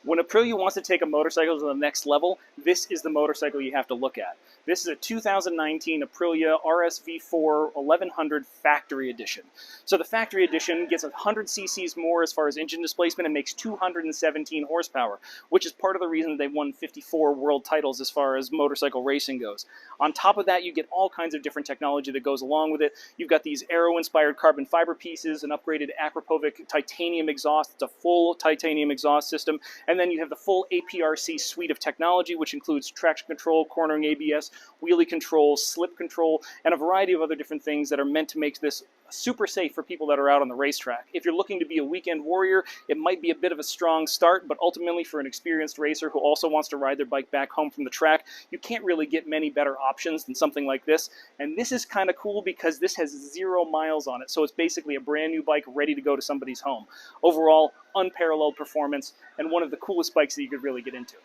When Aprilia wants to take a motorcycle to the next level, this is the motorcycle you have to look at. This is a 2019 Aprilia RSV4 1100 Factory Edition. So the Factory Edition gets 100 cc's more as far as engine displacement and makes 217 horsepower, which is part of the reason they've won 54 world titles as far as motorcycle racing goes. On top of that, you get all kinds of different technology that goes along with it. You've got these aero-inspired carbon fiber pieces, an upgraded Aprilia titanium exhaust. It's a full titanium exhaust system. And then you have the full APRC suite of technology, which includes traction control, cornering ABS, wheelie control, slip control, and a variety of other different things that are meant to make this super safe for people that are out on the racetrack. If you're looking to be a weekend warrior, it might be a bit of a strong start, but ultimately for an experienced racer who also wants to ride their bike back home from the track, you can't really get many better options than something like this. And this is kind of cool because this has 0 miles on it, so it's basically a brand new bike ready to go to somebody's home. Overall, unparalleled performance and one of the coolest bikes that you could really get into.